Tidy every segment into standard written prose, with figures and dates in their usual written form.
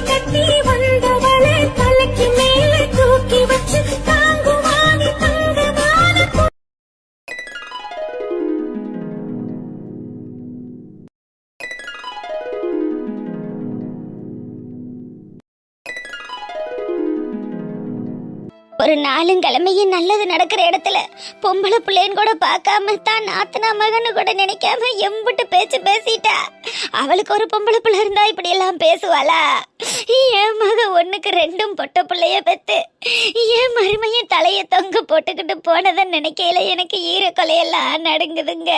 கட்டி வந்தவளை தலைக்கு மேலே தூக்கி வச்சு தாங்குவானி தங்கமான ஒரு நாளுங்கிழமையும் நல்லது நடக்கிற இடத்துல பொம்பளை பிள்ளைன்னு கூட பார்க்காம தான் நாத்தனா மகன்னு கூட நினைக்காம எம்பிட்டு பேச்சு பேசிட்டா. அவளுக்கு ஒரு பொம்பளை பிள்ளை இருந்தா இப்படி எல்லாம் பேசுவாளா? என் மக ஒண்ணுக்கு ரெண்டும் பொட்ட பிள்ளைய பெத்து என் மருமையும் தலைய தொங்க போட்டுக்கிட்டு போனதை நினைக்கையில எனக்கு ஈர கொலையெல்லாம் நடுங்குதுங்க.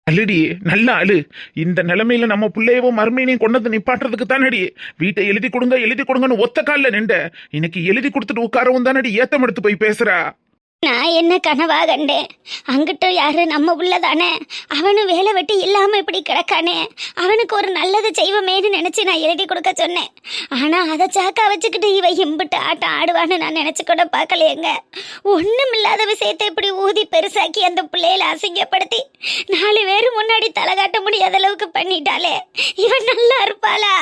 அல்லடி நல்ல ஆளு. இந்த நிலைமையில நம்ம பிள்ளையவோ மருமையினையும் கொண்டது நிப்பாட்டுறதுக்கு தானடி வீட்டை எழுதி கொடுங்கன்னு ஒத்த காலில் நின்ற. இன்னைக்கு எழுதி கொடுத்துட்டு உட்காரவும் தானடி ஏத்தம் எடுத்து போய் பேசுறா. நான் என்ன கனவா கண்டேன்? அங்கிட்ட யாரு நம்ம உள்ளதானே, அவனும் வேலை வெட்டி இல்லாம இப்படி கிடக்கானே, அவனுக்கு ஒரு நல்லது செய்வோமேன்னு நினைச்சு நான் எழுதி கொடுக்க சொன்னேன். ஆனா அதை சாக்கா வச்சுக்கிட்டு இவ இம்பிட்டு ஆட்டம் ஆடுவான்னு நான் நினைச்சு கூட பார்க்கலையேங்க. ஒண்ணும் இல்லாத விஷயத்தை இப்படி ஊதி பெருசாக்கி அந்த பிள்ளையில அசிங்கப்படுத்தி 4 பேரு முன்னாடி தலை காட்ட முடியாத அளவுக்கு பண்ணிட்டாலே, இவன் நல்லா இருப்பாளா?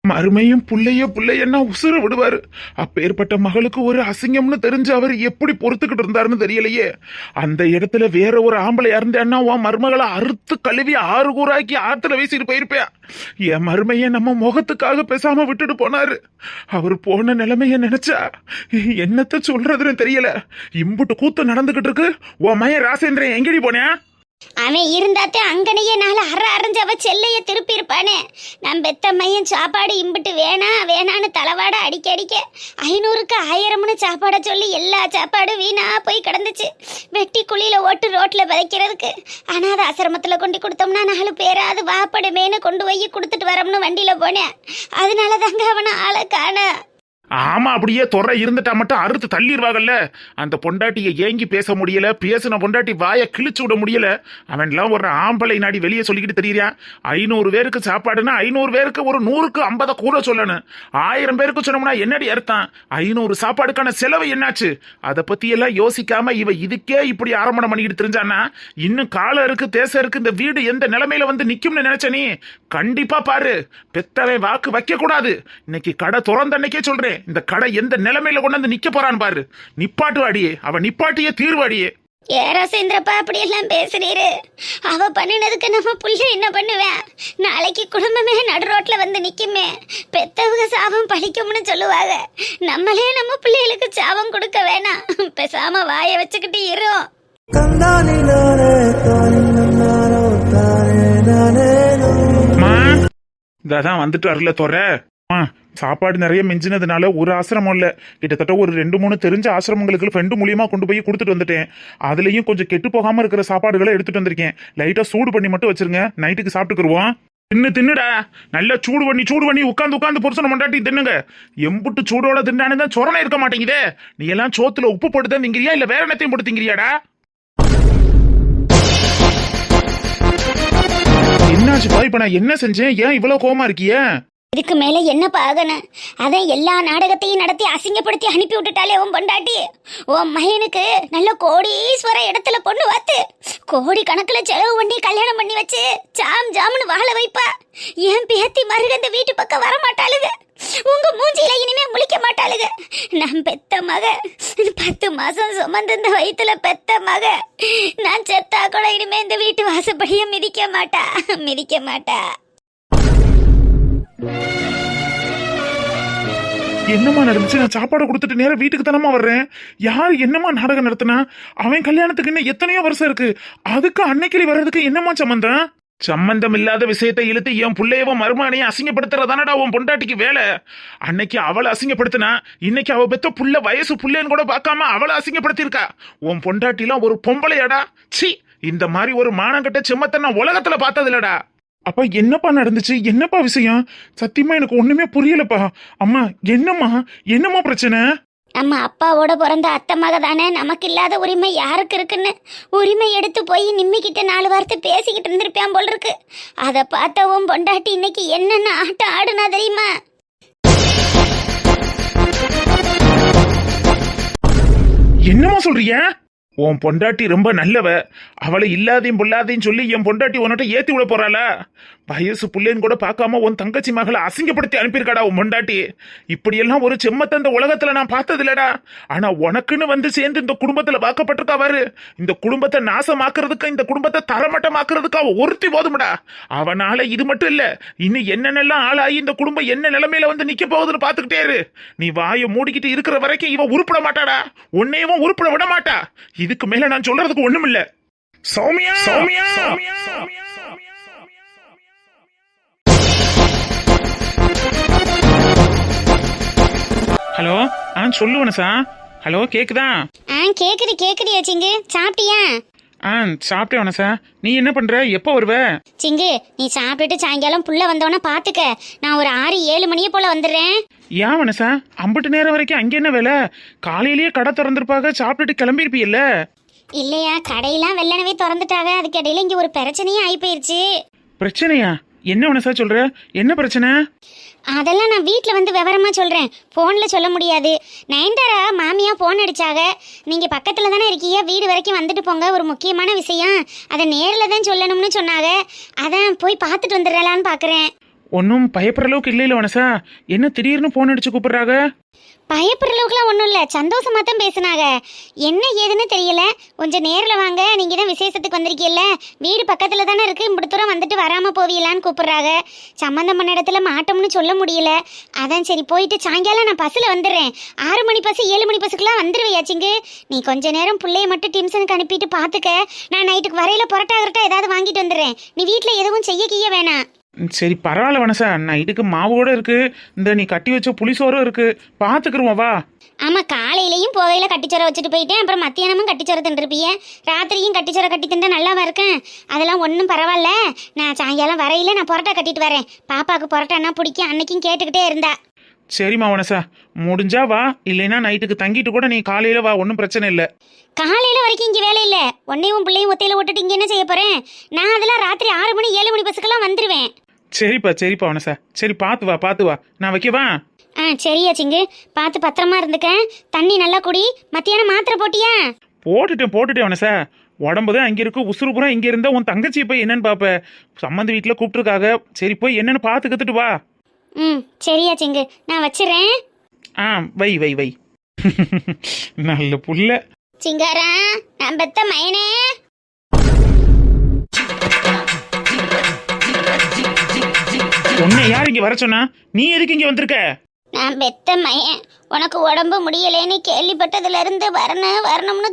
மருமையும் புள்ளையன்னா உசுர விடுவாரு. அப்பேற்பட்ட மகளுக்கு ஒரு அசிங்கம்னு தெரிஞ்சு அவர் எப்படி பொறுத்துக்கிட்டு இருந்தாருன்னு தெரியலையே. அந்த இடத்துல வேற ஒரு ஆம்பளையா இருந்தான்னா உன் மருமகளை அறுத்து கழுவி 6 கூறாக்கி ஆத்துல வீசிட்டு போயிருப்பியா. என் மருமைய நம்ம முகத்துக்காக பேசாம விட்டுட்டு போனாரு. அவர் போன நிலைமைய நினைச்சா என்னத்த சொல்றதுன்னு தெரியல. இம்புட்டு கூத்து நடந்துகிட்டு இருக்கு. உன் மைய ராசேந்திரன் எங்கடி போனேன்? அவன் இருந்தாத்தே அங்கனையே நாள அரைஞ்சு அவ செல்லைய திருப்பி இருப்பானே. நம் பெத்த மையன் சாப்பாடு இம்பிட்டு வேணான்னு தலவாட அடிக்க 500க்கு 1000ன்னு சாப்பாட சொல்லி எல்லா சாப்பாடும் வீணா போய் கிடந்துச்சு. வெட்டி குழியில ஓட்டு ரோட்ல விதைக்கிறதுக்கு. ஆனா அது ஆசிரமத்துல கொண்டு கொடுத்தோம்னா 4 பேராது வாப்படுமேனு கொண்டு போய் கொடுத்துட்டு வரோம்னு வண்டியில போனேன். அதனால தாங்க அவனை ஆளை காண. ஆமா, அப்படியே துறை இருந்துட்டா மட்டும் அறுத்து தள்ளிடுவாங்கல்ல. அந்த பொண்டாட்டியை ஏங்கி பேச முடியல, பேசின பொண்டாட்டி வாயை கிழிச்சு விட முடியல. அவன்லாம் ஒரு ஆம்பளை நாடி வெளியே சொல்லிக்கிட்டு தெரியுறான். 500 பேருக்கு சாப்பாடுன்னா 500 பேருக்கு ஒரு 100க்கு 50 கூட சொல்லணும். 1000 பேருக்கு சொன்னோம்னா என்னடி அர்த்தம்? 500 சாப்பாடுக்கான செலவு என்னாச்சு? அதை பத்தி எல்லாம் யோசிக்காம இவ இதுக்கே இப்படி ஆரம்பணம் பண்ணிக்கிட்டு தெரிஞ்சானா இன்னும் காலம் இருக்கு, தேசம் இருக்கு. இந்த வீடு எந்த நிலைமையில வந்து நிக்கும்னு நினைச்ச நீ கண்டிப்பா பாரு. பெத்தவை வாக்கு வைக்க கூடாது. இன்னைக்கு கடை திறந்த அன்னைக்கே சொல்றேன், இந்த கடை எந்த நிலைமையில கொண்டு வந்து நிக்க போறான்னு பாரு. நிப்பாட்டு அடியே, அவ நிப்பாட்டியே தீர்வு அடியே. ஏராசேந்திரப்பா அப்படி எல்லாம் பேசுறீரு. அவ பண்ணினதுக்கு நம்ம புள்ள என்ன பண்ணுவேன்? நாளைக்கு குடும்பமே நடு ரோட்ல வந்து நிக்குமே. பெத்தவங்க சாபம் பழிக்கும்னு சொல்லுவாங்க. நம்மளே நம்ம பிள்ளைகளுக்கு சாபம் கொடுக்க வேணாம். பேசாம வாய வச்சுக்கிட்டு இரும். இதான் வந்துட்டு வரல தோற. சாப்பாடு நிறைய மிஞ்சினதுனால ஒரு ஆசிரமம் இல்ல, கிட்டத்தட்ட ஒரு 2-3 தெரிஞ்ச ஆசிரமங்களுக்கு ஃப்ரெண்டு மூலியமா கொண்டு போய் கொடுத்துட்டு வந்துட்டேன். அதுலயும் கொஞ்சம் கெட்டு போகாம இருக்கிற சாப்பாடுகளை எடுத்துட்டு வந்திருக்கேன். லைட்டா சூடு பண்ணி மட்டும் வச்சிருங்க, நைட்டுக்கு சாப்பிட்டுக்குருவோம். தின்னுடா, நல்லா சூடு பண்ணி உட்காந்து புருஷனை மண்டாட்டி தின்னுங்க. எம்புட்டு சூடோட தின்னானுதான் சொரணை இருக்க மாட்டேங்குதே. நீ எல்லாம் சோத்துல உப்பு போட்டு தான் திங்கிறியா இல்ல வேற என்னத்தையும் போட்டு திங்கிறியாடா? என்னாச்சு பாய்? இப்ப நான் என்ன செஞ்சேன்? ஏன் இவ்வளவு கோவமா இருக்கிய? இதுக்கு மேல என்ன பாகணும்? அதான் எல்லா நாடகத்தையும் நடத்தி அசிங்கப்படுத்தி அனுப்பி விட்டுட்டாலே உன் பொண்டாட்டி. உன் மகனுக்கு நல்ல கோடீஸ்வர இடத்துல பொண்ணு பார்த்து கோடி கணக்குல செலவு பண்ணி கல்யாணம் பண்ணி வச்சு ஜாம்னு வாழ வைப்பா. என் பேத்தி மருக இந்த வீட்டு பக்கம் வர மாட்டாளுங்க. உங்க மூஞ்சியில இனிமே முழிக்க மாட்டாளுங்க. நான் பெத்த மக, 10 மாசம் சுமந்து இந்த வயிற்றுல பெத்த மக. நான் செத்தா கூட இனிமே இந்த வீட்டு வாசப்படிய மிதிக்க மாட்டா. என்னமா நடந்துச்சு? நான் சாப்பாடு கொடுத்துட்டு நேரம் வீட்டுக்கு தானமா வர்றேன். யார் என்னமா நாடகம் நடத்தினா? அவன் கல்யாணத்துக்கு இன்னும் எத்தனையோ வருஷம் இருக்கு. அதுக்கு அன்னைக்கிளி வர்றதுக்கு என்னமா சம்பந்தம்? சம்பந்தம் இல்லாத விஷயத்தை இழுத்து என் பிள்ளையவோ மருமானையும் அசிங்கப்படுத்துறதானடா உன் பொண்டாட்டிக்கு வேலை. அன்னைக்கு அவளை அசிங்கப்படுத்தினா இன்னைக்கு அவ பெத்த புள்ள வயசு புள்ளன்னு கூட பார்க்காம அவளை அசிங்கப்படுத்திருக்கா. உன் பொண்டாட்டிலாம் ஒரு பொம்பளையாடா. சி, இந்த மாதிரி ஒரு மானங்கட்ட செம்மத்தை நான் உலகத்துல பார்த்தது இல்லடா. அப்ப என்னப்பா நடந்துச்சு? என்னப்பா விஷயம்? சத்தியமா எனக்கு ஒண்ணுமே புரியலப்பா. அம்மா, என்னம்மா பிரச்சனை? நம்ம அப்பாவோட பிறந்த அத்தை மக தானே, நமக்கு இல்லாத உரிமை யாருக்கு இருக்குன்னு உரிமை எடுத்து போய் நிம்மிக்கிட்ட 4 வார்த்தை பேசிக்கிட்டு இருந்திருப்பான் போல் இருக்கு. அதை பார்த்தவும் பொண்டாட்டி இன்னைக்கு என்னென்ன ஆட்டம் ஆடுனா தெரியுமா? என்னமா சொல்றீங்க? உன் பொண்டாட்டி ரொம்ப நல்லவ. அவளை இல்லாதையும் பொல்லாதையும் சொல்லி என் பொண்டாட்டி உன்கிட்ட ஏத்தி விட போறாளா? வயசு புள்ளைன்னு கூட பார்க்காம உன் தங்கச்சி மகளை அசிங்கப்படுத்தி அனுப்பியிருக்காடா உன் பொண்டாட்டி. இப்படியெல்லாம் ஒரு செம்மத்த இந்த உலகத்துல நான் பார்த்தது இல்லடா. ஆனா உனக்குன்னு வந்து சேர்ந்து இந்த குடும்பத்துல வாக்கப்பட்டிருக்கா பாரு. இந்த குடும்பத்தை நாசமாக்குறதுக்கு, இந்த குடும்பத்தை தரமட்டமாக்குறதுக்கு அவ ஒருத்தி போதும்டா. அவனால இது மட்டும் இல்ல, இன்னும் என்னென்னலாம் ஆளாகி இந்த குடும்பம் என்ன நிலைமையில வந்து நிக்க போகுதுன்னு பாத்துக்கிட்டே இரு. நீ வாயை மூடிக்கிட்டு இருக்கிற வரைக்கும் இவன் உருப்பட மாட்டாடா. உன்னையவும் உருப்பட விட மாட்டா. இதுக்கு மேல நான் சொல்றதுக்கு ஒண்ணும் இல்ல. சௌமியா, சௌமியா, சௌமியா. ஹலோ, சொல்லுவேன் சார். ஹலோ, கேக்குதா? கேக்குறியா சிங்கு? சாப்பிட்டியா? சாப்பிட்டேன் சார். நீ என்ன பண்ற? எப்போ வருவ? சிங்கு, நீ சாப்பிட்டுட்டு சாயங்காலம் புள்ள வந்தோன்னா பாத்துக்க. நான் ஒரு 6-7 மணியை போல வந்துடுறேன். ஏன் வனசா, அம்பிட்டு நேரம் வரைக்கும் அங்க என்ன வேலை? காலையிலேயே கடை திறந்திருப்பாங்க, சாப்பிட்டுட்டு கிளம்பிருப்பியல்ல? இல்லையா, கடையெல்லாம் வெள்ளனவே திறந்துட்டாங்க. அதுக்கு இடையில இங்க ஒரு பிரச்சனையும் ஆகி போயிருச்சு. பிரச்சனையா? என்ன வனசா சொல்ற? என்ன பிரச்சனை? அதெல்லாம் நான் வீட்டில் வந்து விவரமா சொல்கிறேன், ஃபோனில் சொல்ல முடியாது. நயன்தாரா மாமியா ஃபோன் அடித்தாங்க. நீங்கள் பக்கத்தில் தானே இருக்கீங்க, வீடு வரைக்கும் வந்துட்டு போங்க, ஒரு முக்கியமான விஷயம், அதை நேரில் தான் சொல்லணும்னு சொன்னாங்க. அதான் போய் பார்த்துட்டு வந்துடுறலான்னு பார்க்குறேன். ஒன்றும் பயப்படுற அளவுக்கு இல்லையில வனசா? என்ன திடீர்னு ஃபோன் அடிச்சு கூப்பிடுறாங்க? பயப்படுற அளவுக்குலாம் ஒன்றும் இல்லை, சந்தோஷமாக தான் பேசினாங்க. என்ன ஏதுன்னு தெரியல. கொஞ்சம் நேரில் வாங்க, நீங்கள் தான் விசேஷத்துக்கு வந்திருக்கீல்ல, வீடு பக்கத்தில் தானே இருக்குது, இப்படி தூரம் வந்துட்டு வராமல் போவீங்களான்னு கூப்பிட்றாங்க. சம்மந்தம் பண்ண இடத்துல மாட்டோம்னு சொல்ல முடியல. அதான் சரி போயிட்டு சாயங்காலம் நான் பஸ்ஸில் வந்துடுறேன். 6 மணி பஸ் 7 மணி பஸ்ஸுக்குலாம் வந்துடுவையாச்சிங்க. நீ கொஞ்ச நேரம் பிள்ளைய மட்டும் டியூஷனுக்கு அனுப்பிட்டு பார்த்துக்க. நான் நைட்டுக்கு வரையில் புரட்டா ஏதாவது வாங்கிட்டு வந்துடுறேன். நீ வீட்டில் எதுவும் செய்ய வேணாம். சரி பரவாயில்ல வனசா, நைட்டுக்கு மாவு கூட இருக்கு, இந்த நீ கட்டி வச்ச புளிசோரும் இருக்கு, பாத்துக்கிறோம் வா. ஆமா, காலையிலையும் போகையில கட்டிச்சோரை வச்சுட்டு போயிட்டேன், அப்புறம் மத்தியானமும் கட்டிச்சோரை தின்றுப்பிய, ராத்திரியும் கட்டிச்சோரை கட்டி தின்றா நல்லாவா இருக்கேன். அதெல்லாம் ஒன்றும் பரவாயில்ல. நான் சாயங்காலம் வரையில நான் புரோட்டா கட்டிட்டு வரேன். பாப்பாவுக்கு புரோட்டான்னா பிடிக்கும், அன்னைக்கும் கேட்டுக்கிட்டே இருந்தா. சரிம்மா வனசா, முடிஞ்சா வா, இல்லைன்னா நைட்டுக்கு தங்கிட்டு கூட நீ காலையில வா, ஒன்றும் பிரச்சனை இல்லை. காலையில வரைக்கும் இங்கே வேலை இல்லை, உன்னையும் பிள்ளையும் ஒத்தையில விட்டுட்டு இங்கே என்ன செய்ய போறேன்? நான் அதெல்லாம் ராத்திரி 6 மணி 7 மணி பஸ்ஸுக்கெல்லாம் வந்துடுவேன். சரிப்பா வனசா, சரி பார்த்து வா, நான் வைக்கவா? சரியா சிங்கு, பார்த்து பத்திரமா இருந்துக்க. தண்ணி நல்லா குடி. மத்தியானம் மாத்திரை போட்டியா? போட்டுட்டேன் வனசா. உடம்பு தான் அங்கே இருக்கு, உசுறு பூரா இங்கே இருந்தா உன் தங்கச்சி போய் என்னன்னு பாப்ப. சம்மந்தி வீட்டில் கூப்பிட்டுருக்காங்க, சரி போய் என்னன்னு பார்த்து கத்துட்டு வா. சரியா சிங்கு, நான் வச்சிடறேன். வை நல்ல புள்ள. சிங்காரா, நான் பெத்த மயனே. உன்னை யார் இங்க வர சொன்னா? நீ எதுக்கு இங்க வந்திருக்க? நான் பெத்த மயன், உனக்கு உடம்பு முடியலைன்னு கேள்விப்பட்டதுல இருந்து வரணும்னு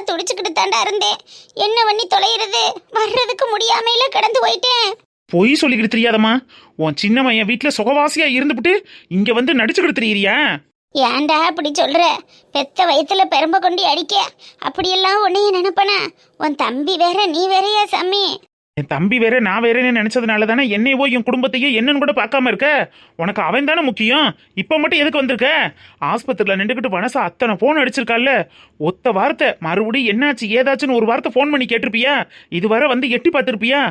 துடிச்சுக்கிட்டு தாண்டா இருந்தேன். என்ன பண்ணி தொலைகிறது? வர்றதுக்கு முடியாமையில கிடந்து போயிட்டேன். பொய் சொல்லிக்கிட்டு தெரியாதம்மா. உன் சின்ன மையன் வீட்டுல சுகவாசியா இருந்துபிட்டு இங்க வந்து நடிச்சுக்கிட்டு தெரியுறியா? ஏன்டா அப்படி சொல்ற? பெத்த வயிற்றுல பெரும்ப கொண்டு அடிக்க அப்படியெல்லாம் உன்னைய நினைப்பனா? உன் தம்பி வேற நீ வேறையா சாமி? என் தம்பி வேற நான் வேறேன்னு நினைச்சதுனால தானே என்னையவோ என் குடும்பத்தையோ என்னன்னு கூட பார்க்காம இருக்க. உனக்கு அவன் தானே முக்கியம். இப்போ மட்டும் எதுக்கு வந்திருக்க? ஆஸ்பத்திரியில் நின்றுக்கிட்டு வனசா அத்தனை ஃபோன் அடிச்சிருக்கால, ஒத்த வார்த்தை மறுபடியும் என்னாச்சு ஏதாச்சுன்னு ஒரு வார்த்தை ஃபோன் பண்ணி கேட்டிருப்பியா? இதுவரை வந்து எட்டி பார்த்துருப்பியா?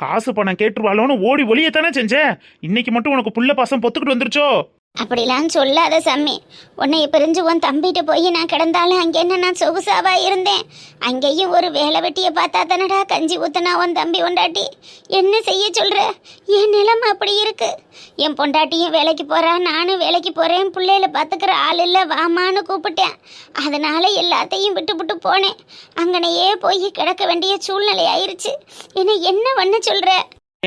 காசு பணம் கேட்டுருவாளோன்னு ஓடி ஒளியத்தானே செஞ்ச. இன்னைக்கு மட்டும் உனக்கு புள்ள பாசம் பொத்துக்கிட்டு வந்துருச்சோ? அப்படிலாம் சொல்லாத சாமி. உன்னை பிரிஞ்சு உன் தம்பிட்டு போய் நான் கிடந்தாலும் அங்கே என்ன நான் சொகுசாவா இருந்தேன். அங்கேயும் ஒரு வேலை வெட்டியை பார்த்தா தானடா கஞ்சி ஊத்துனா உன் தம்பி பொண்டாட்டி. என்ன செய்ய சொல்ற? என் நிலைமை அப்படி இருக்கு. என் பொண்டாட்டியும் வேலைக்கு போறா, நானும் வேலைக்கு போறேன். பிள்ளையில பார்த்துக்கிற ஆள் இல்லை, வாமான்னு கூப்பிட்டேன். அதனால எல்லாத்தையும் விட்டு போனேன். அங்கனையே போய் கிடக்க வேண்டிய சூழ்நிலை ஆயிருச்சு. என்ன பண்ண சொல்ற?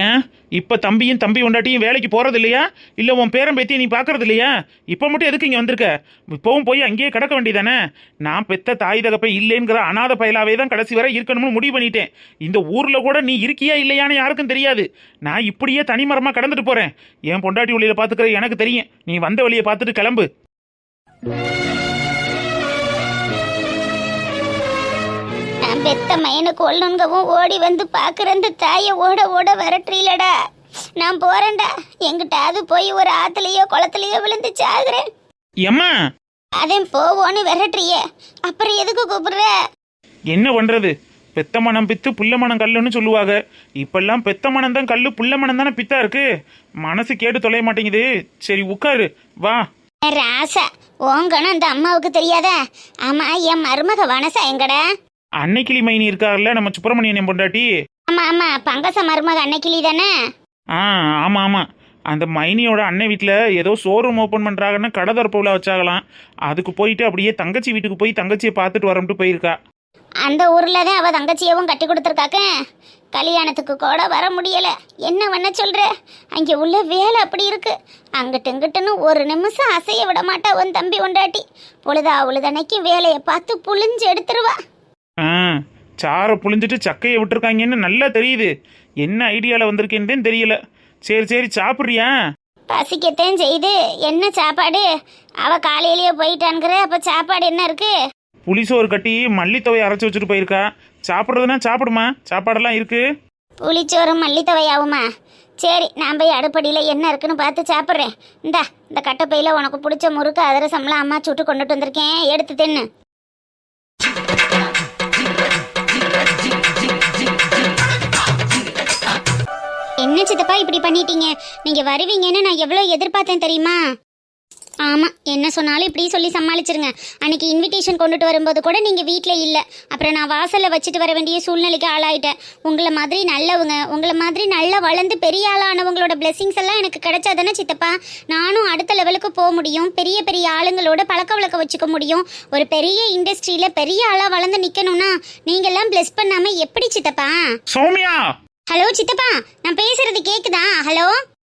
ஏன் இப்ப தம்பியும் தம்பி கொண்டாட்டியும் வேலைக்கு போறது இல்லையா? இல்ல உன் பேரன் பேத்தியை நீ பாக்குறது இல்லையா? இப்ப மட்டும் எதுக்கு இங்க வந்திருக்க? இப்பவும் போய் அங்கேயே கிடக்க வேண்டியதானே? நான் பெத்த தாய் தகப்பை இல்லைங்கிற அநாத பயலாவே தான் கடைசி வரை இருக்கணும்னு முடிவு பண்ணிட்டேன். இந்த ஊர்ல கூட நீ இருக்கியா இல்லையான்னு யாருக்கும் தெரியாது. நான் இப்படியே தனிமரமா கடந்துட்டு போறேன். என் பொண்டாட்டி வழியில பாத்துக்கிற எனக்கு தெரியும். நீ வந்த வழியை பார்த்துட்டு கிளம்பு. பெத்த மயனை கொல்லணுங்கவும் ஓடி வந்து பாக்குற அந்த தாயை ஓட வரட்டுறீலடா. நான் போறேன்டா. எங்கிட்டாவது போய் ஒரு ஆத்துலயோ குளத்துலயோ விழுந்து சாகுறேன். எம்மா அதே போவோன்னு விரட்டுறிய, அப்புறம் எதுக்கு கூப்பிடுற? என்ன பண்றது? பெத்த மனம் பித்து புள்ள மனம் கல்லுன்னு சொல்லுவாங்க. இப்பெல்லாம் பெத்த மனம் தான் கல்லு, புள்ள மனம் தானே பித்தா இருக்கு. மனசு கேட்டு தொலைய மாட்டேங்குது. சரி உட்காரு வா. ராசா, ஓங்கணும் அந்த அம்மாவுக்கு தெரியாதா? ஆமா, என் மருமக வனசா எங்கடா? அன்னைக்கிளி மைனி இருக்காருல்ல நம்ம சுப்பிரமணியன் பொண்டாட்டி. ஆமா ஆமா, பங்கச மருமக அன்னைக்கிளி தானே? ஆ ஆமா ஆமா, அந்த மைனியோட அண்ணன் வீட்டில் ஏதோ ஷோரூம் ஓப்பன் பண்ணுறாங்கன்னு கடை திறப்பு விழா வச்சாகலாம். அதுக்கு போயிட்டு அப்படியே தங்கச்சி வீட்டுக்கு போய் தங்கச்சியை பார்த்துட்டு வரம்ட்டு போயிருக்கா. அந்த ஊர்ல தான் அவ தங்கச்சியவும் கட்டி கொடுத்துருக்காக்க. கல்யாணத்துக்கு கூட வர முடியல. என்ன பண்ண சொல்ற? அங்கே உள்ள வேலை அப்படி இருக்கு. அங்கிட்டு இங்கிட்டுன்னு ஒரு நிமிஷம் அசைய விட மாட்டா உன் தம்பி கொண்டாட்டி. பொழுதா உழுதனைக்கு வேலையை பார்த்து புளிஞ்சு எடுத்துருவா. ஆ, சாரை புளிஞ்சிட்டு சக்கையை விட்டுருக்காங்கன்னு நல்லா தெரியுது. என்ன ஐடியாவில் வந்திருக்கேன்னு தெரியல. சரி சரி, சாப்பிட்றியா? பசிக்கத்தான் செய்து. என்ன சாப்பாடு? அவ காலையிலேயே போயிட்டான்ங்கிற, அப்ப சாப்பாடு என்ன இருக்கு? புளிசோறு கட்டி மல்லித்தவையை அரைச்சி வச்சுட்டு போயிருக்கா. சாப்பிட்றதுனா சாப்பிடுமா, சாப்பாடெல்லாம் இருக்கு. புளிச்சோறும் மல்லித்தவையாவுமா? சரி, நான் போய் அடுப்படியில் என்ன இருக்குன்னு பார்த்து சாப்பிட்றேன். இந்த கட்டப்பையில் உனக்கு பிடிச்ச முறுக்கு அதிரசம்லாம் அம்மா சுட்டு கொண்டுட்டு வந்திருக்கேன், எடுத்து தின்னு. என்ன சித்தப்பா இப்படி பண்ணிட்டீங்க? நீங்கள் வருவீங்கன்னு நான் எவ்வளோ எதிர்பார்த்தேன் தெரியுமா? ஆமாம், என்ன சொன்னாலும் இப்படி சொல்லி சமாளிச்சிருங்க. அன்னைக்கு இன்விடேஷன் கொண்டுட்டு வரும்போது கூட நீங்கள் வீட்டில் இல்லை. அப்புறம் நான் வாசலில் வச்சுட்டு வர வேண்டிய சூழ்நிலைக்கு ஆளாயிட்டேன். உங்களை மாதிரி நல்லவங்க, உங்களை மாதிரி நல்லா வளர்ந்து பெரிய ஆளானவங்களோட பிளெஸிங்ஸ் எல்லாம் எனக்கு கிடைச்சாதானே சித்தப்பா நானும் அடுத்த லெவலுக்கு போக முடியும். பெரிய பெரிய ஆளுங்களோட பழக்க வழக்க வச்சுக்க முடியும். ஒரு பெரிய இண்டஸ்ட்ரியில் பெரிய ஆளாக வளர்ந்து நிற்கணும்னா நீங்கள்லாம் பிளெஸ் பண்ணாமல் எப்படி சித்தப்பா? சௌமியா! ஹலோ சித்தப்பா, நான் பேசுறது கேக்குதா? ஹலோ,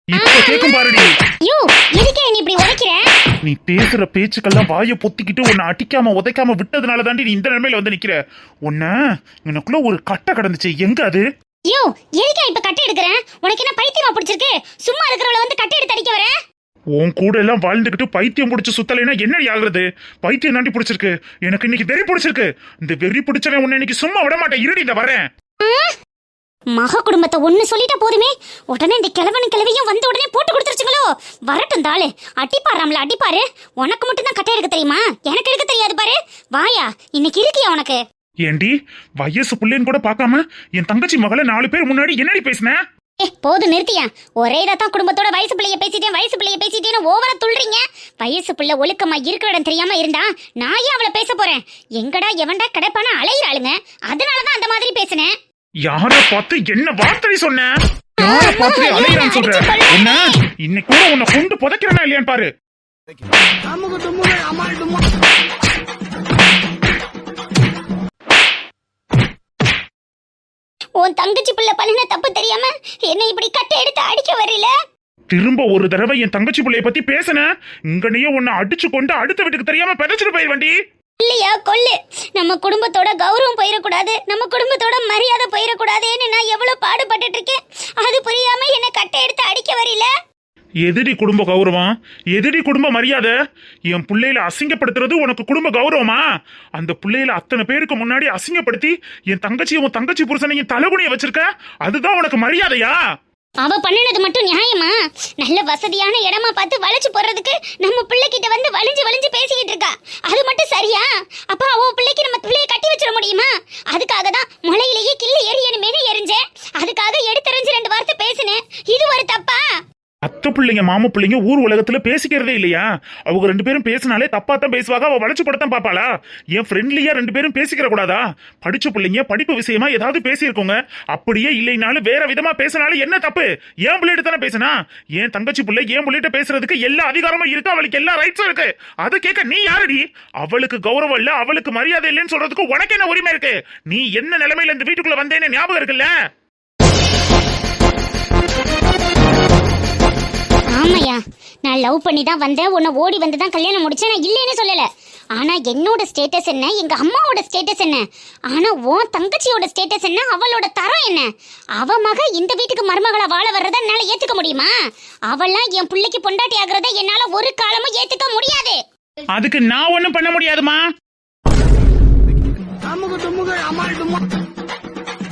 இப்ப கேக்கும் பாருடி. ஐயோ, எதுக்கே நீ இப்படி உதைக்கிற? நீ பேசுற பேச்சுக்கெல்லாம் வாயை பொத்திக்கிட்டு உன்னை அடிக்காம உதைக்காம விட்டதுனால தாண்டி நீ இந்த நிலைமையில வந்து நிக்கிற. உன்ன எனக்குள்ள ஒரு கட்டை கடந்துச்சு, எங்க அது? ஐயோ, எதுக்கே இப்ப கட்டை எடுக்கிறேன்? உனக்கு என்ன பைத்தியமா பிடிச்சிருக்கு? சும்மா இருக்கிறவள வந்து கட்டை எடுத்து அடிக்க வர? உன் கூட எல்லாம் வாழ்ந்துகிட்டு பைத்தியம் பிடிச்சி சுத்தலைன்னா என்னடி ஆகுறது? பைத்தியம் தாண்டி பிடிச்சிருக்கு. எனக்கு இன்னைக்கு வெறி பிடிச்சிருக்கு. இந்த வெறி பிடிச்சவன் உன்னை இன்னைக்கு சும்மா விட மாட்டேன். இருடி, இந்த வரேன். மக குடும்பத்தை ஒண்ணு சொல்லிட்டா போதுமே, உடனே இந்த கிழவனும் கிழவையும் வந்து உடனே போட்டு கொடுத்துருச்சுங்களோ. வரட்டும் தாளு, அடிப்பாராம்ல அடிப்பாரு. உனக்கு மட்டும் தான் கட்டை எடுக்க தெரியுமா? எனக்கு எடுக்க தெரியாது பாரு. வாயா, இன்னைக்கு இருக்கியா உனக்கு? ஏண்டி, வயசு புள்ளைன்னு கூட பார்க்காம என் தங்கச்சி மகளை 4 பேர் முன்னாடி என்னடி பேசின? போதும் நிறுத்தியா. ஒரே தான் குடும்பத்தோட வயசு பிள்ளைய பேசிட்டேன்னு ஓவரா துள்றீங்க. வயசு பிள்ளை ஒழுக்கமா இருக்கிற இடம் தெரியாம இருந்தா நான் ஏன் அவளை பேச போறேன்? எங்கடா எவன்டா கிடைப்பான அலையிறாளுங்க, அதனாலதான் அந்த மாதிரி பேசினேன். யார பார்த்து என்ன வார்த்தை சொன்ன? யார பார்த்து அலையிறான்னு சொல்ற? என்ன இன்னைக்கு கூட உன்னை கொண்டு புதைக்கிறனா இல்லையான்னு பாரு. உன் தங்கச்சி பிள்ளை பண்ணின தப்பு தெரியாம என்ன இப்படி கட்டை எடுத்து அடிக்க வரல? திரும்ப ஒரு தடவை என் தங்கச்சி பிள்ளைய பத்தி பேசின, இங்கனையே உன்னை அடிச்சு கொண்டு அடுத்த வீட்டுக்கு தெரியாம பெதச்சிட்டு போயிருவண்டி. இல்லையா கொல்லு. நம்ம குடும்பத்தோட கௌரவம் போயிடக்கூடாது, நம்ம குடும்பத்தோட மரியாதை போயிடக்கூடாதுன்னு நான் எவ்வளவு பாடுபட்டு இருக்கேன். அது புரியாம என்ன கட்டை எடுத்து அடிக்க வரல. எதிரி குடும்ப கௌரவம், எதிரி குடும்ப மரியாதை. என் பிள்ளையில அசிங்கப்படுத்துறது உனக்கு குடும்ப கௌரவமா? அந்த பிள்ளையில அத்தனை பேருக்கு முன்னாடி அசிங்கப்படுத்தி என் தங்கச்சியும் உன் தங்கச்சி புருஷனையும் தலைகுனிய வச்சிருக்க, அதுதான் உனக்கு மரியாதையா? அவ பண்ணினது மட்டும் நியாயமா? நல்ல வசதியான இடமா பார்த்து வளைச்சு போறதுக்கு நம்ம பிள்ளைகிட்ட வந்து வலிஞ்சு பேசிக்கிட்டு இருக்கா. அது மட்டும் சரியா? அப்ப அவ பிள்ளைக்கு நம்ம பிள்ளைய கட்டி வச்சிட முடியுமா? அதுக்காக தான் முளையிலேயே கிள்ளி எரியணுமேனு எரிஞ்சேன். அதுக்காக எடுத்தறிஞ்சு 2 வார்த்தை பேசினேன். இது ஒரு தப்பா? அத்தை பிள்ளைங்க மாமா பிள்ளைங்க ஊர் உலகத்துல பேசிக்கிறதே இல்லையா? அவங்க 2 பேரும் பேசினாலே தப்பா தான் பேசுவாங்க. அவ வளைச்சு போடத்தான் பாப்பாளா? ஏன் ஃப்ரெண்ட்லியா 2 பேரும் பேசிக்கிற கூடாதா? படிச்ச பிள்ளைங்க படிப்பு விஷயமா ஏதாவது பேசியிருக்கோங்க. அப்படியே இல்லைனாலும் வேற விதமா பேசினாலும் என்ன தப்பு? ஏன் பிள்ளைகிட்ட தானே பேசினா? ஏன் தங்கச்சி பிள்ளை ஏன் பிள்ளைகிட்ட பேசுறதுக்கு எல்லா அதிகாரமும் இருக்கு, அவளுக்கு எல்லா ரைட்ஸும் இருக்கு. அதை கேட்க நீ யாரடி? அவளுக்கு கௌரவம் இல்ல, அவளுக்கு மரியாதை இல்லைன்னு சொல்றதுக்கு உனக்கு என்ன உரிமை இருக்கு? நீ என்ன நிலைமையில இந்த வீட்டுக்குள்ள வந்தேன்னு ஞாபகம் இருக்குல்ல? ஆமாயா, நான் லவ் பண்ணி தான் வந்தேன், உன்னை ஓடி வந்து தான் கல்யாணம் முடிச்சேன். நான் இல்லைன்னு சொல்லல. ஆனா என்னோட ஸ்டேட்டஸ் என்ன, எங்க அம்மாவோட ஸ்டேட்டஸ் என்ன, ஆனா உன் தங்கச்சியோட ஸ்டேட்டஸ் என்ன, அவளோட தரம் என்ன? அவ மக இந்த வீட்டுக்கு மருமகளா வாழ வர்றத என்னால ஏத்துக்க முடியுமா? அவெல்லாம் என் பிள்ளைக்கு பொண்டாட்டி ஆகுறத என்னால ஒரு காலமும் ஏத்துக்க முடியாது. அதுக்கு நான் ஒண்ணும் பண்ண முடியாதுமா.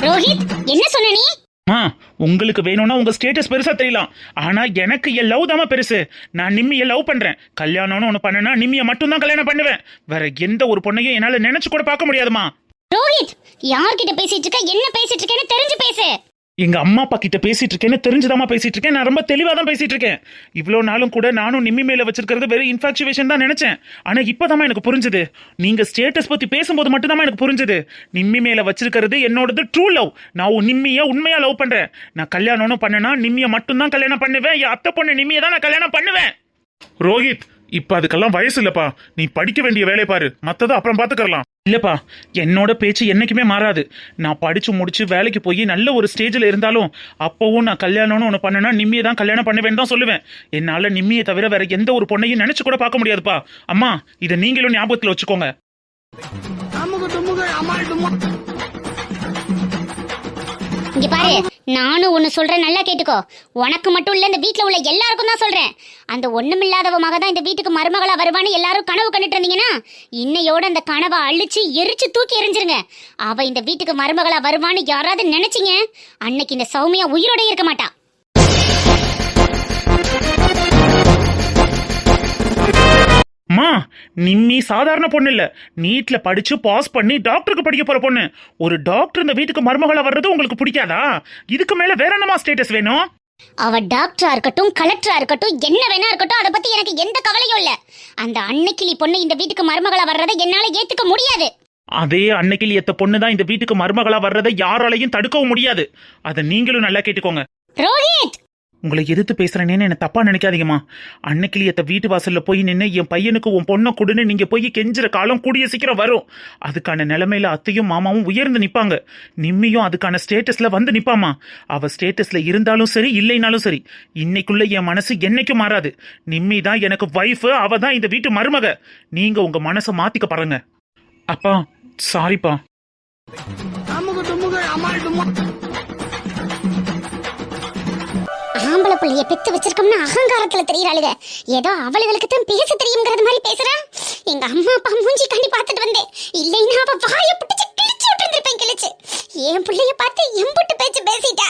ரோஹித், என்ன சொன்ன நீ? உங்களுக்கு வேணும்னா உங்க ஸ்டேட்டஸ் பெருசா தெரியலாம், ஆனா எனக்கு என் லவ் தாமா பெருசு. நான் நிம்மிய லவ் பண்றேன். கல்யாணம்னு ஒண்ணு பண்ணனா நிம்மிய மட்டும் தான் கல்யாணம் பண்ணுவேன். வேற எந்த ஒரு பொண்ணையும் என்னால நினைச்சு கூட பார்க்க முடியாதுமா. ரோஹித், யார்கிட்ட பேசிட்டு இருக்க, என்ன பேசிட்டு இருக்கேன்னு தெரிஞ்சு பேசு. எங்க அம்மா அப்பா கிட்ட பேசிட்டு இருக்கேன்னு தெரிஞ்சுதாம்மா பேசிட்டு இருக்கேன். நான் ரொம்ப தெளிவா தான் பேசிட்டு இருக்கேன். இவ்வளவு நாளும் கூட நானும் நிம்மி மேல வச்சிருக்கிறது வெறும் இன்ஃபாக்சுவேஷன் தான் நினைச்சேன். ஆனா இப்பதாம்மா எனக்கு புரிஞ்சது. நீங்க ஸ்டேட்டஸ் பத்தி பேசும்போது மட்டும் தான் எனக்கு புரிஞ்சது. நிம்மி மேல வச்சிருக்கிறது என்னோடது ட்ரூ லவ். நான் நிம்மிய உண்மையா லவ் பண்றேன். நான் கல்யாணம்னு பண்ணனா நிம்மிய மட்டும் தான் கல்யாணம் பண்ணுவேன். என் அத்தை பொண்ணு நிம்மிய தான் நான் கல்யாணம் பண்ணுவேன். ரோஹித், இப்ப அதுக்கெல்லாம் வயசு இல்லப்பா. நீ படிக்க வேண்டிய வேலையை பாரு, மத்தத அப்புறம் பாத்துக்கலாம். இல்லப்பா, என்னோட பேச்சு என்னைக்குமே மாறாது. நான் படிச்சு முடிச்சு வேலைக்கு போய் நல்ல ஒரு ஸ்டேஜ்ல இருந்தாலும் அப்பவும் நான் கல்யாணம்னு ஒண்ணு பண்ணனா நிம்மியை தான் கல்யாணம் பண்ணுவேன்னு தான் சொல்லுவேன். என்னால நிம்மியை தவிர வேற எந்த ஒரு பொண்ணையும் நினைச்சு கூட பார்க்க முடியாதுப்பா. அம்மா, இதை நீங்களும் ஞாபகத்துல வச்சுக்கோங்க. இங்க பாரு, நானும் ஒன்னு சொல்றேன், நல்லா கேட்டுக்கோ. உனக்கு மட்டும் இல்ல, இந்த வீட்ல உள்ள எல்லாருக்கும் தான் சொல்றேன். அந்த ஒண்ணுமில்லாதவ மக தான் இந்த வீட்டுக்கு மருமகளா வருவான்னு எல்லாரும் கனவு கண்டுட்டு இருந்தீங்கன்னா இன்னையோட அந்த கனவை அழிச்சு எரிச்சு தூக்கி எறிஞ்சிருங்க. அவ இந்த வீட்டுக்கு மருமகளா வருவான்னு யாராவது நினைச்சீங்க, அன்னைக்கு இந்த சௌமியா உயிரோட இருக்க மாட்டா. அம்மா, நிம்மி சாதாரண பொண்ணு இல்ல. நீட்ல படிச்சு பாஸ் பண்ணி டாக்டருக்கு படிக்க போற பொண்ணு. ஒரு டாக்டர் இந்த வீட்டுக்கு மருமகளா வர்றது உங்களுக்கு பிடிக்காதா? இதுக்கு மேல வேற என்னமா ஸ்டேட்டஸ் வேணும்? அவ டாக்டரா இருக்கட்டும், கலெக்டரா இருக்கட்டும், என்ன வேணா இருக்கட்டும், அதை பத்தி எனக்கு எந்த கவலையும் இல்ல. அந்த அன்னைக்கிளி பொண்ணு இந்த வீட்டுக்கு மருமகளா வர்றதை என்னால ஏத்துக்க முடியாது. அதே அன்னைக்கிளி எத்த பொண்ணு தான் இந்த வீட்டுக்கு மருமகளா வர்றதை யாராலையும் தடுக்கவும் முடியாது. அதை நீங்களும் நல்லா கேட்டுக்கோங்க. ரோஹித், உங்களை எதிர்த்து பேசுறேன்னு என்ன தப்பா நினைக்காதீங்கம்மா. அன்னைக்கிளியத்த வீட்டு வாசல்ல போய் நின்று என் பையனுக்கு உன் பொண்ணை கொடுன்னு நீங்க போய் கெஞ்சுற காலம் கூடிய சீக்கிரம் வரும். அதுக்கான நிலைமையில அத்தையும் மாமாவும் உயர்ந்து நிப்பாங்க. நிம்மியும் அதுக்கான ஸ்டேட்டஸ்ல வந்து நிப்பாமா. அவ ஸ்டேட்டஸ்ல இருந்தாலும் சரி, இல்லைனாலும் சரி, இன்னைக்குள்ள என் மனசு என்னைக்கும் மாறாது. நிம்மி தான் எனக்கு வைஃப், அவ தான் இந்த வீட்டு மருமக. நீங்க உங்க மனசை மாத்திக்க பாருங்க. அப்பா, சாரிப்பா. ஆம்பளை பிள்ளைய பெத்து வச்சிருக்கோம்னு அகங்காரத்துல தெரியறாளுங்க. ஏதோ அவளுகளுக்கு தான் பேச தெரியுங்கிறது மாதிரி பேசுறா. எங்க அம்மா அப்பா மூஞ்சி கண்ணி பார்த்துட்டு வந்தேன். இல்லைன்னா அவ வாயை பிடிச்சு கிழிச்சு விட்டுருந்திருப்பேன். கிழிச்சு என் பிள்ளைய பார்த்து எம்புட்டு பேச்சு பேசிட்டா.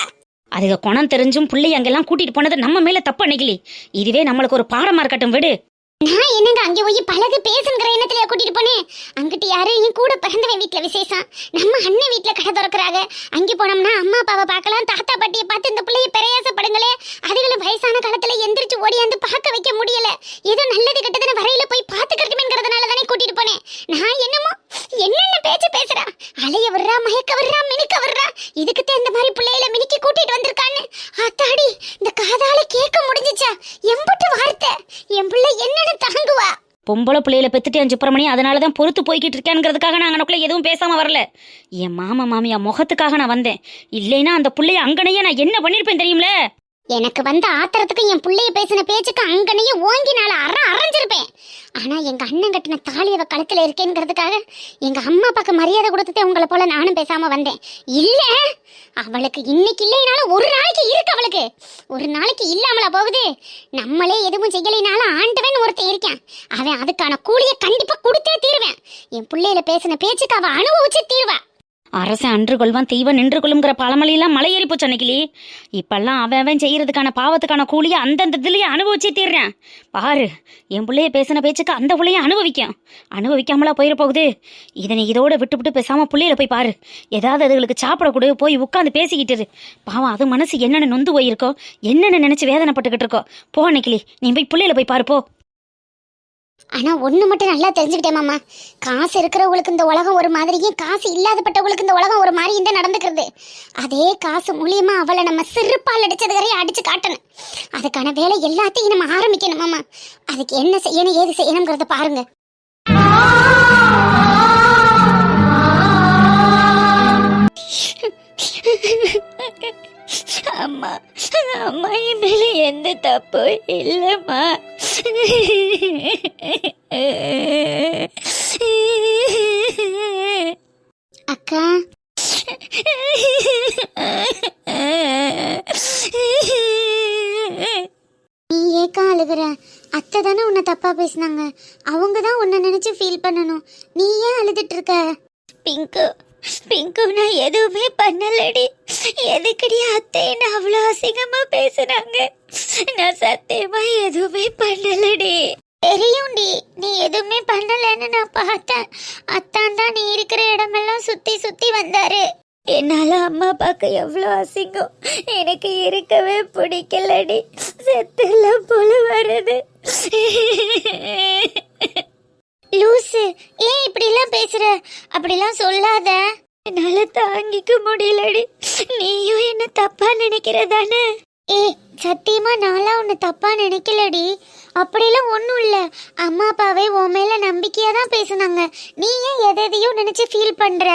அதுக்கு குணம் தெரிஞ்சும் பிள்ளை அங்கெல்லாம் கூட்டிட்டு போனது நம்ம மேல தப்பு அன்னைக்கிளி. இதுவே நம்மளுக்கு ஒரு பாடமா இருக்கட்டும் விடு. நான் என்னங்க அங்கே போய் பழகு பேசுங்கிற எண்ணத்திலேயே கூட்டிட்டு போனேன். அங்கிட்டு யாரு என் கூட பிறந்தவன் வீட்டுல விசேஷம், நம்ம அண்ணன் வீட்டுல கடை திறக்கிறாங்க. அங்கே போனோம்னா அம்மா அப்பாவை பார்க்கலாம், தாத்தா பாட்டியை பார்த்து இந்த பிள்ளைய பிரயாசப்படுங்களே. அதுகளும் வயசான காலத்துல எந்திரிச்சு ஓடியாந்து பார்க்க வைக்க முடியல. ஏதோ நல்லது கெட்டதுன்னு வரையில போய் பார்த்துக்கிறதுமேங்கிறதுனால தானே கூட்டிட்டு போனேன். நான் என்னமோ என்னென்ன பேச்சு பேசுறா, அலைய வர்றா, மயக்க வர்றா, மினுக்க வர்றா. இதுக்குத்தே இந்த மாதிரி பிள்ளையில மினுக்கி கூட்டிட்டு வந்திருக்கான்னு அத்தாடி இந்த காதால கேட்க முடிஞ்சிச்சா? எம்புட்டு வார்த்தை. என் பிள்ளை என்னன்னு தாங்குவா? பொம்பளை பிள்ளையில பெத்துட்டு சுப்பிரமணியம், அதனாலதான் பொறுத்து போய்கிட்டு இருக்கேங்கிறதுக்காக நான் அங்கனக்குள்ள எதுவும் பேசாம வரல. என் மாமா மாமியா முகத்துக்காக நான் வந்தேன். இல்லைன்னா அந்த பிள்ளைய அங்கனையே நான் என்ன பண்ணிருப்பேன் தெரியும்ல. எனக்கு வந்த ஆத்திரத்துக்கு என் பிள்ளைய பேசின பேச்சுக்கு அங்கனையே ஓங்கி நாள அரைஞ்சிருப்பேன். ஆனா எங்க அண்ணன் கட்டின தாலி அவ கழுத்துல இருக்கேங்கிறதுக்காக எங்க அம்மா அப்பாக்கு மரியாதை கொடுத்துட்டு உங்களை போல நானும் பேசாம வந்தேன். இல்ல, அவளுக்கு இன்னைக்கு இல்லைனாலும் ஒரு நாளைக்கு இருக்கு. அவளுக்கு ஒரு நாளைக்கு இல்லாமலா போகுது? நம்மளே எதுவும் செய்யலைனாலும் ஆண்டவன் ஒருத்தன் இருக்கான். அவன் அதுக்கான கூலியை கண்டிப்பா கொடுத்தே தீருவேன். என் பிள்ளையில பேசின பேச்சுக்கு அவ அனுபவிச்சு தீர்வா. அரசன் அன்று கொள்வான், தெய்வம் நின்று கொள்ளுங்கிற பழமொழியெல்லாம் மலை ஏறி போச்சு அன்னைக்கிளி. இப்பெல்லாம் அவன் செய்யறதுக்கான பாவத்துக்கான கூலியை அந்தந்த இதுலயே அனுபவிச்சே தீர்றேன். பாரு, என் பிள்ளைய பேசின பேச்சுக்கு அந்த பிள்ளைய அனுபவிக்காமலா போயிட போகுது. இதனை இதோட விட்டு பேசாம பிள்ளையில போய் பாரு. ஏதாவது அதுகளுக்கு சாப்பிட கூட போய் உட்காந்து பேசிக்கிட்டு. பாவம், அது மனசு என்னென்ன நொந்து போயிருக்கோ, என்னென்ன நினைச்சு வேதனைப்பட்டுக்கிட்டு இருக்கோ. போ அன்னைக்கிளி, நீ போய் பிள்ளையில போய் பாரு போ. ஆனா ஒண்ணு மட்டும் நல்லா தெரிஞ்சுக்கிட்டேன் மாமா, காசு இருக்கிறவங்களுக்கு இந்த உலகம் ஒரு மாதிரியும், காசு இல்லாதப்பட்டவங்களுக்கு இந்த உலகம் ஒரு மாதிரியும் தான் நடந்துக்கிறது. அதே காசு மூலியமா அவளை நம்ம சிறுப்பால் அடிச்சது வரையும் அடிச்சு காட்டணும். அதுக்கான வேலை எல்லாத்தையும் நம்ம ஆரம்பிக்கணும் மாமா. அதுக்கு என்ன செய்யணும், ஏது செய்யணுங்கிறத பாருங்க. அம்மா, அம்மா என் மேல எந்த தப்பு இல்லம்மா. அக்கா, நீ ஏக்கா அழுகுற? அத்தை தானே உன்னை தப்பா பேசினாங்க. அவங்க தான் உன்னை நினைச்சு ஃபீல் பண்ணணும். நீ ஏன் அழுதுட்டு இருக்க? பிங்கு, நான் எதுவுமே பண்ணலடி. எதுக்கடி அத்தை என்ன அவ்வளோ அசிங்கமா பேசுறாங்க? நான் சத்தியமா எதுவுமே பண்ணலடி. தெரியும்டி, நீ எதுவுமே பண்ணலன்னு நான் பார்த்தேன். அத்தான் தான் நீ இருக்கிற இடமெல்லாம் சுத்தி வந்தாரு. என்னால அம்மா பார்க்க எவ்வளோ அசிங்கம். எனக்கு இருக்கவே பிடிக்கலடி. செத்தெல்லாம் போல வருது. லூசு, ஏன் இப்படிலாம் பேசுற? அப்படிலாம் சொல்லாத. என்னால தாங்கிக்க முடியலடி. நீயும் என்ன தப்பா நினைக்கிறதானே? ஏய், சத்தியமா நான்லாம் உன்னை தப்பா நினைக்கலடி. அப்படிலாம் ஒன்றும் இல்லை. அம்மா அப்பாவே உன் மேல நம்பிக்கையா தான் பேசுனாங்க. நீ ஏன் எதையோ நினைச்சு ஃபீல் பண்ற?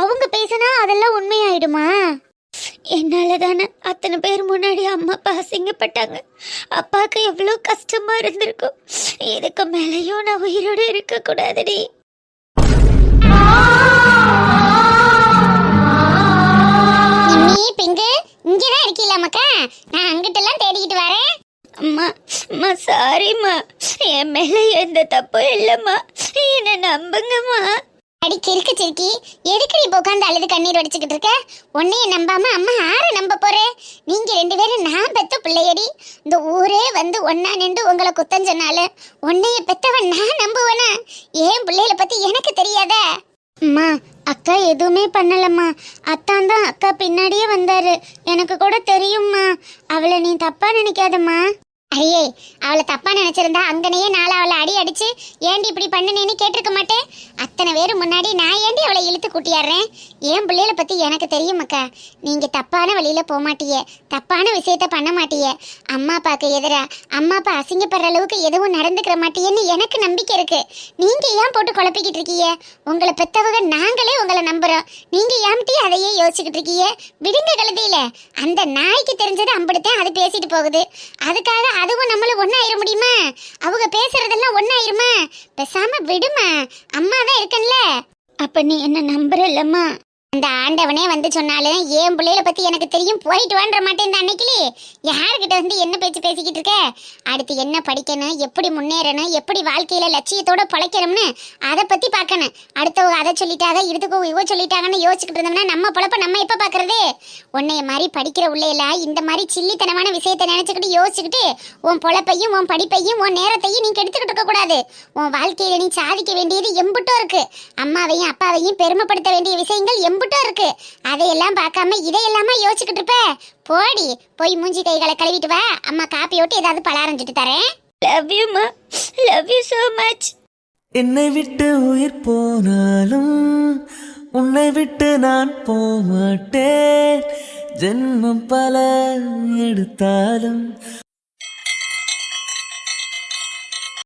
அவங்க பேசினா அதெல்லாம் உண்மையாயிடுமா? என்னால தானே அத்தனை பேர் முன்னாடி அம்மா அப்பா அசிங்கப்பட்டாங்க. அப்பாவுக்கு எவ்வளோ கஷ்டமா இருந்திருக்கும். இதுக்கு மேலேயும் நான் உயிரோடு இருக்க கூடாதுடி. நீ பிங்கு இங்கதான் இருக்கீல மக்கா? நான் அங்கிட்டெல்லாம் தேடிக்கிட்டு வரேன். அம்மா அம்மா சாரிம்மா, என் மேல எந்த தப்பும் இல்லம்மா, என்ன நம்புங்கம்மா. அடி கிறுக்கு சிறுக்கி, எதுக்கு நீ உட்காந்து அழுது கண்ணீர் வடிச்சுக்கிட்டு இருக்க? உன்னைய நம்பாம அம்மா யார நம்ப போறேன்? நீங்க 2 பேரும் நான் பெத்த பிள்ளையடி. இந்த ஊரே வந்து ஒன்னா நின்று உங்களை குத்தம் சொன்னாலும் உன்னைய பெத்தவன் நான் நம்புவனா? ஏன் பிள்ளைகளை பத்தி எனக்கு தெரியாத? அம்மா அக்கா எதுவுமே பண்ணலம்மா. அத்தான் தான் அக்கா பின்னாடியே வந்தாரு. எனக்கு கூட தெரியும்மா. அவளை நீ தப்பா நினைக்காதம்மா. ஐயே, அவளை தப்பா நினைச்சிருந்தா அங்கனையே நாளை அவளை அடிச்சு ஏண்டி இப்படி பண்ணுனேன்னு கேட்டிருக்க மாட்டேன். அத்தனை பேர் முன்னாடி நான் ஏண்டி அவளை இழுத்து கூட்டியாடுறேன்? என் பிள்ளைகளை பத்தி எனக்கு தெரியும் அக்கா. நீங்க தப்பான வழியில போக மாட்டீங்க, தப்பான விஷயத்த பண்ண மாட்டீங்க. அம்மா அப்பாவுக்கு எதிரா அம்மா அப்பா அசிங்கப்படுற அளவுக்கு எதுவும் நடந்துக்கிற மாட்டீங்கன்னு எனக்கு நம்பிக்கை இருக்கு. நீங்க ஏன் போட்டு குழப்பிக்கிட்டு இருக்கீங்க? உங்களை பெத்தவங்க நாங்களே உங்களை நம்புறோம். நீங்க ஏம்டி அதையே யோசிச்சுக்கிட்டு இருக்கீங்க? விடுங்க கழுதையில. அந்த நாய்க்கு தெரிஞ்சது அம்பிடுத்தேன் அது பேசிட்டு போகுது. அதுக்காக அதுவும் நம்மள ஒன்னாயிர முடியுமா? அவங்க பேசுறதெல்லாம் ஒன்னாயிருமா? பேசாம விடுமா, அம்மா தான் இருக்கன்ல. அப்ப நீ என்ன நம்புறல்லம்மா? அந்த ஆண்டவனே வந்து சொன்னாலும் ஏன் பிள்ளைகளை பத்தி எனக்கு தெரியும், போயிட்டு வான்ற மாட்டேன் அன்னைக்கிலே. யாருக்கிட்ட வந்து என்ன பேச்சு பேசிக்கிட்டு இருக்க? அடுத்து என்ன படிக்கணும், எப்படி முன்னேறணும், எப்படி வாழ்க்கையில லட்சியத்தோட பழைக்கணும்னு அதை பத்தி பார்க்கணும். அடுத்தவங்க அதை சொல்லிட்டாங்க, இதுக்கோ இவ சொல்லிட்டாங்கன்னு யோசிச்சுக்கிட்டு இருந்தோம்னா நம்ம பொழப்ப நம்ம எப்ப பாக்குறது? உன்னைய மாதிரி படிக்கிற உள்ளையெல்லாம் இந்த மாதிரி சில்லித்தனமான விஷயத்தை நினைச்சுக்கிட்டு யோசிச்சுக்கிட்டு உன் பொழப்பையும் உன் படிப்பையும் உன் நேரத்தையும் நீ கெடுத்துக்கிட்டு இருக்க கூடாது. உன் வாழ்க்கையில நீ சாதிக்க வேண்டியது எம்புட்டோ இருக்கு. அம்மாவையும் அப்பாவையும் பெருமைப்படுத்த வேண்டிய விஷயங்கள் எம்புட்டோ இருக்கு. அதையெல்லாம் பார்க்காம இதையெல்லாமா யோசிச்சுக்கிட்டு இருப்ப? போடி, போய் மூஞ்சி கைகளை கழுவிட்டு வா. அம்மா காப்பி ஓட்டு ஏதாவது பலகாரம் தரேன். லவ் யூ மா, லவ் யூ so much. என்னை விட்டு உயிர் போனாலும் உன்னை விட்டு நான் போமாட்டேன். ஜென்மம் பல எடுத்தாலும்